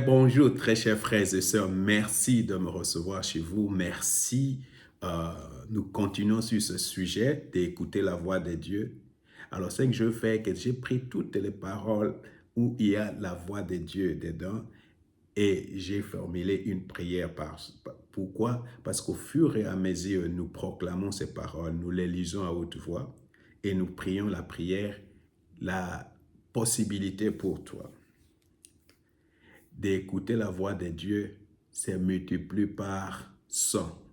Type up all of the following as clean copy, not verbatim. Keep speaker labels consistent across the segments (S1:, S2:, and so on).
S1: Bonjour, très chers frères et sœurs. Merci de me recevoir chez vous. Merci. Nous continuons sur ce sujet d'écouter la voix de Dieu. Alors, ce que je fais, que j'ai pris toutes les paroles où il y a la voix de Dieu dedans et j'ai formulé une prière. Pourquoi? Parce qu'au fur et à mesure, nous proclamons ces paroles, nous les lisons à haute voix et nous prions la prière, la possibilité pour toi d'écouter la voix de Dieu c'est multiplié par 100.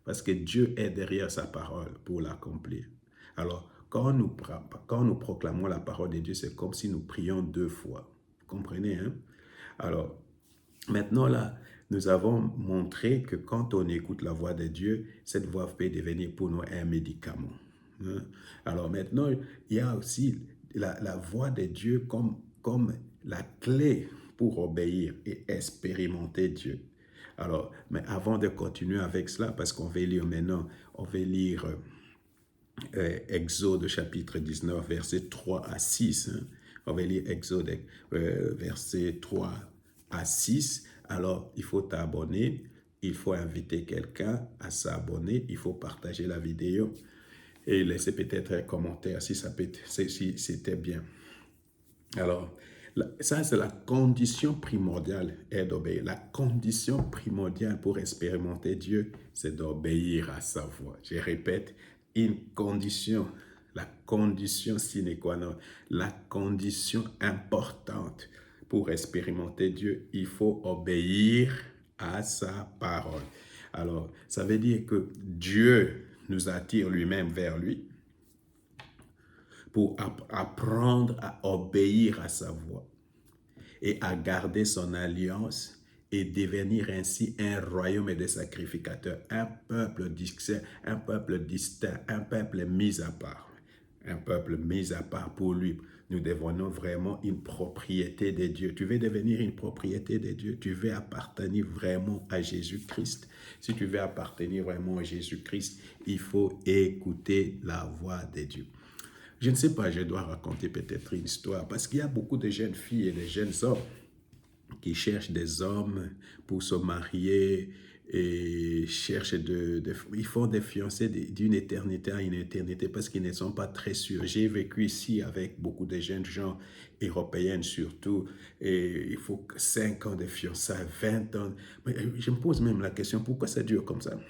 S1: Parce que Dieu est derrière sa parole pour l'accomplir. Alors, quand nous proclamons la parole de Dieu, c'est comme si nous prions deux fois. Vous comprenez, hein? Alors, maintenant là, nous avons montré que quand on écoute la voix de Dieu, cette voix peut devenir pour nous un médicament, hein? Alors maintenant, il y a aussi la voix de Dieu comme la clé pour obéir et expérimenter Dieu. Alors, mais avant de continuer avec cela, parce qu'on va lire maintenant, on va lire Exode chapitre 19, versets 3 à 6. Hein. On va lire Exode versets 3 à 6. Alors, il faut t'abonner, il faut inviter quelqu'un à s'abonner, il faut partager la vidéo et laisser peut-être un commentaire si c'était bien. Alors, ça, c'est la condition primordiale est d'obéir. La condition primordiale pour expérimenter Dieu, c'est d'obéir à sa voix. Je répète, une condition, la condition sine qua non, la condition importante pour expérimenter Dieu, il faut obéir à sa parole. Alors, ça veut dire que Dieu nous attire lui-même vers lui pour apprendre à obéir à sa voix et à garder son alliance et devenir ainsi un royaume de sacrificateurs, un peuple distinct, un peuple mis à part. Un peuple mis à part pour lui. Nous devenons vraiment une propriété de Dieu. Tu veux devenir une propriété de Dieu, tu veux appartenir vraiment à Jésus-Christ. Si tu veux appartenir vraiment à Jésus-Christ, il faut écouter la voix de Dieu. Je ne sais pas, je dois raconter peut-être une histoire, parce qu'il y a beaucoup de jeunes filles et de jeunes hommes qui cherchent des hommes pour se marier et cherchent ils font des fiancés d'une éternité à une éternité parce qu'ils ne sont pas très sûrs. J'ai vécu ici avec beaucoup de jeunes gens européennes surtout, et il faut 5 ans de fiançailles, 20 ans. Mais je me pose même la question, pourquoi ça dure comme ça?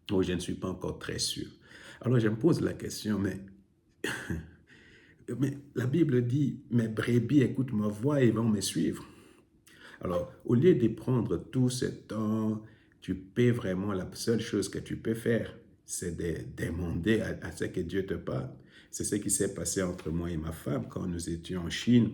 S1: Oh, je ne suis pas encore très sûr. Alors je me pose la question, mais la Bible dit, mes brebis écoutent ma voix et vont me suivre. Alors, au lieu de prendre tout ce temps, tu peux vraiment, la seule chose que tu peux faire, c'est de demander à ce que Dieu te parle. C'est ce qui s'est passé entre moi et ma femme quand nous étions en Chine.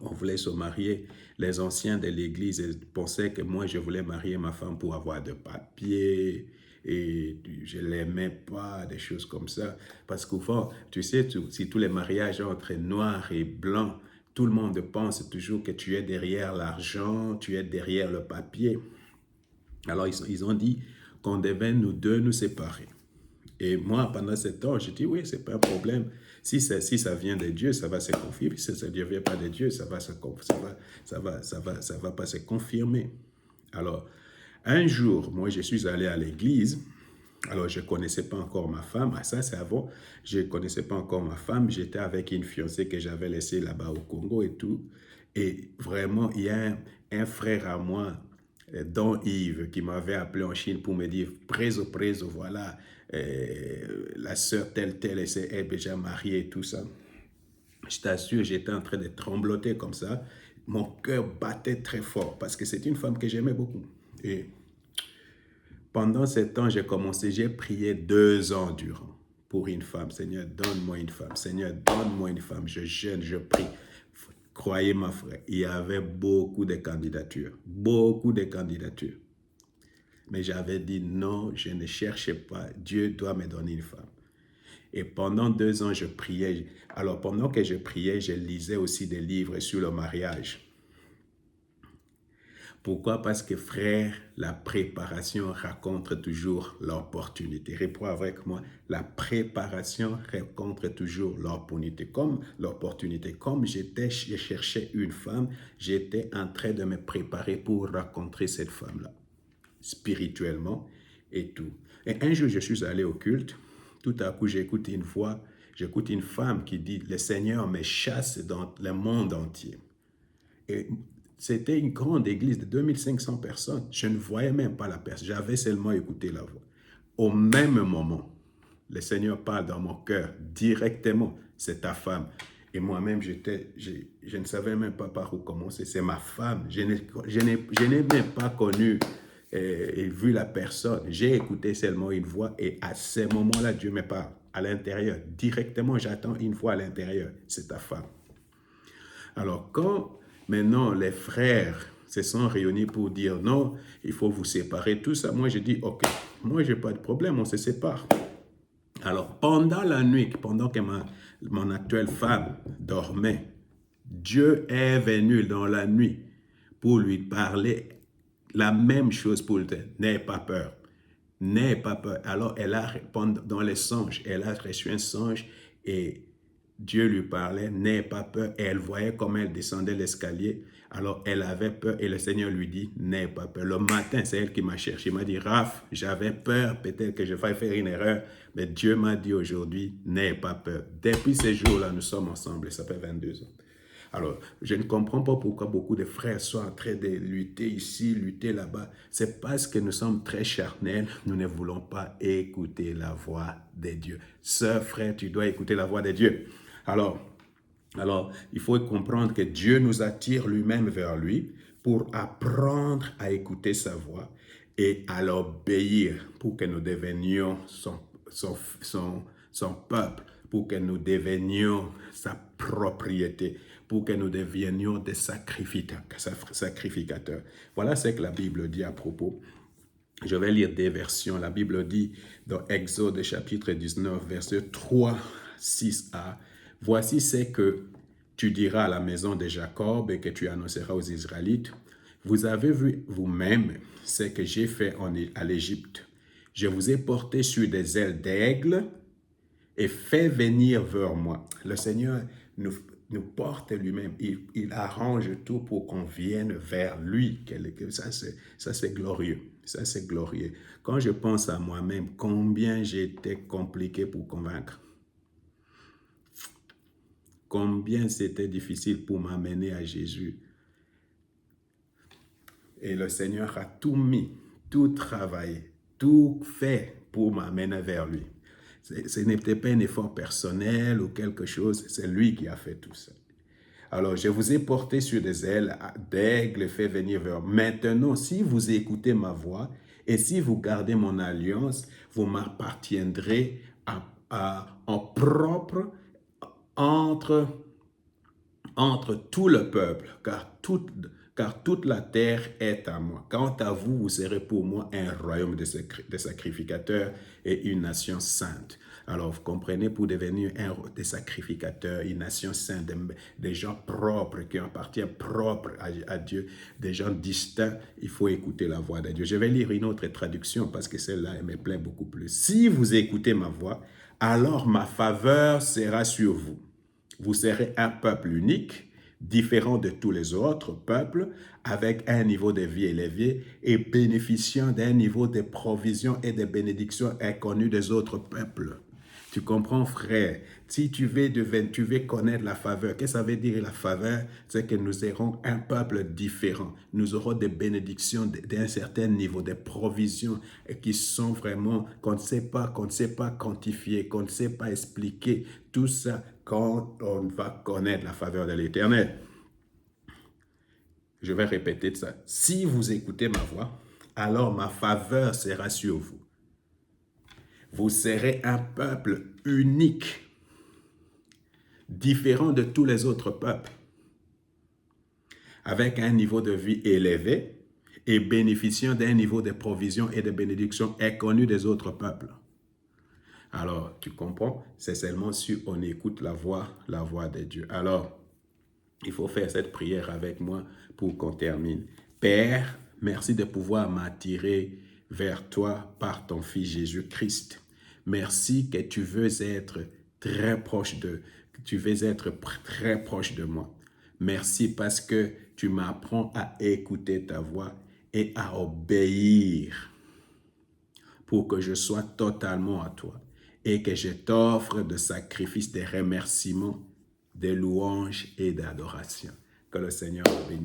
S1: On voulait se marier. Les anciens de l'église pensaient que moi, je voulais marier ma femme pour avoir de papiers et je ne l'aimais pas, des choses comme ça. Parce qu'au fond, tu sais, si tous les mariages entre noir et blanc, tout le monde pense toujours que tu es derrière l'argent, tu es derrière le papier. Alors, ils ont dit qu'on devait nous deux nous séparer. Et moi, pendant ce temps, je dis, oui, ce n'est pas un problème. Si ça vient de Dieu, ça va se confirmer. Si ça ne vient pas de Dieu, ça va pas se confirmer. Alors, un jour, moi, je suis allé à l'église. Alors, je ne connaissais pas encore ma femme. Ah, ça, c'est avant. Je ne connaissais pas encore ma femme. J'étais avec une fiancée que j'avais laissée là-bas au Congo et tout. Et vraiment, il y a un frère à moi, Don Yves, qui m'avait appelé en Chine pour me dire, preso, voilà, la sœur telle, elle s'est déjà mariée et tout ça. Je t'assure, j'étais en train de trembloter comme ça. Mon cœur battait très fort parce que c'est une femme que j'aimais beaucoup. Et pendant ce temps, j'ai prié 2 ans durant pour une femme. Seigneur, donne-moi une femme. Seigneur, donne-moi une femme. Je jeûne, je prie. Croyez ma frère, il y avait beaucoup de candidatures. Beaucoup de candidatures. Mais j'avais dit non, je ne cherchais pas. Dieu doit me donner une femme. Et pendant 2 ans, je priais. Alors, pendant que je priais, je lisais aussi des livres sur le mariage. Pourquoi? Parce que frère, la préparation rencontre toujours l'opportunité. Réponds avec moi, la préparation rencontre toujours l'opportunité. Comme je cherchais une femme, j'étais en train de me préparer pour rencontrer cette femme-là, spirituellement et tout. Et un jour, je suis allé au culte. Tout à coup, j'écoute une voix, j'écoute une femme qui dit, le Seigneur me chasse dans le monde entier. Et c'était une grande église de 2500 personnes. Je ne voyais même pas la personne. J'avais seulement écouté la voix. Au même moment, le Seigneur parle dans mon cœur directement. C'est ta femme. Et moi-même, je ne savais même pas par où commencer. C'est ma femme. Je n'ai même pas connu et vu la personne. J'ai écouté seulement une voix et à ce moment-là, Dieu me parle à l'intérieur. Directement, j'attends une voix à l'intérieur. C'est ta femme. Alors, quand maintenant les frères se sont réunis pour dire non, il faut vous séparer, tout ça, moi je dis ok, moi j'ai pas de problème, on se sépare. Alors, pendant la nuit, pendant que mon actuelle femme dormait, Dieu est venu dans la nuit pour lui parler la même chose pour lui dire, n'aie pas peur. N'aie pas peur. Alors, dans les songes, elle a reçu un songe et Dieu lui parlait, n'aie pas peur. Et elle voyait comment elle descendait l'escalier. Alors, elle avait peur et le Seigneur lui dit, n'aie pas peur. Le matin, c'est elle qui m'a cherché. Il m'a dit, Raph, j'avais peur, peut-être que je vais faire une erreur. Mais Dieu m'a dit aujourd'hui, n'aie pas peur. Depuis ce jour-là, nous sommes ensemble. Ça fait 22 ans. Alors, je ne comprends pas pourquoi beaucoup de frères sont en train de lutter ici, lutter là-bas. C'est parce que nous sommes très charnels, nous ne voulons pas écouter la voix de Dieu. Sœur, frère, tu dois écouter la voix de Dieu. Alors, il faut comprendre que Dieu nous attire lui-même vers lui pour apprendre à écouter sa voix et à l'obéir pour que nous devenions son peuple, pour que nous devenions sa propriété, pour que nous devenions des sacrificateurs. Voilà ce que la Bible dit à propos. Je vais lire des versions. La Bible dit dans Exode chapitre 19, verset 3, 6a, « Voici ce que tu diras à la maison de Jacob et que tu annonceras aux Israélites. Vous avez vu vous-même ce que j'ai fait à l'Égypte. Je vous ai porté sur des ailes d'aigle et fait venir vers moi. » Le Seigneur nous porte lui-même. Il arrange tout pour qu'on vienne vers lui. Ça, c'est glorieux. Ça, c'est glorieux. Quand je pense à moi-même, combien j'étais compliqué pour convaincre. Combien c'était difficile pour m'amener à Jésus. Et le Seigneur a tout mis, tout travaillé, tout fait pour m'amener vers lui. Ce n'était pas un effort personnel ou quelque chose, c'est lui qui a fait tout ça. Alors, je vous ai porté sur des ailes d'aigle, fait venir vers vous. Maintenant, si vous écoutez ma voix et si vous gardez mon alliance, vous m'appartiendrez en propre entre tout le peuple, car toute la terre est à moi. Quant à vous, vous serez pour moi un royaume de sacrificateurs et une nation sainte. Alors, vous comprenez, pour devenir des sacrificateurs, une nation sainte, des gens propres, qui appartiennent propres à Dieu, des gens distincts, il faut écouter la voix de Dieu. Je vais lire une autre traduction parce que celle-là, elle me plaît beaucoup plus. Si vous écoutez ma voix, alors ma faveur sera sur vous. Vous serez un peuple unique, différent de tous les autres peuples, avec un niveau de vie élevé et bénéficiant d'un niveau de provision et de bénédiction inconnu des autres peuples. Tu comprends, frère? Si tu veux connaître la faveur, qu'est-ce que ça veut dire la faveur? C'est que nous serons un peuple différent. Nous aurons des bénédictions d'un certain niveau, des provisions qui sont vraiment, qu'on ne sait pas quantifier, qu'on ne sait pas expliquer. Tout ça quand on va connaître la faveur de l'Éternel. Je vais répéter ça. Si vous écoutez ma voix, alors ma faveur sera sur vous. Vous serez un peuple unique, différent de tous les autres peuples, avec un niveau de vie élevé et bénéficiant d'un niveau de provision et de bénédiction inconnu des autres peuples. Alors, tu comprends, c'est seulement si on écoute la voix de Dieu. Alors, il faut faire cette prière avec moi pour qu'on termine. Père, Merci de pouvoir m'attirer vers toi par ton Fils Jésus-Christ. Merci que tu veux être très proche de moi. Merci parce que tu m'apprends à écouter ta voix et à obéir pour que je sois totalement à toi et que je t'offre de sacrifices, de remerciements, de louanges et d'adoration. Que le Seigneur te bénisse.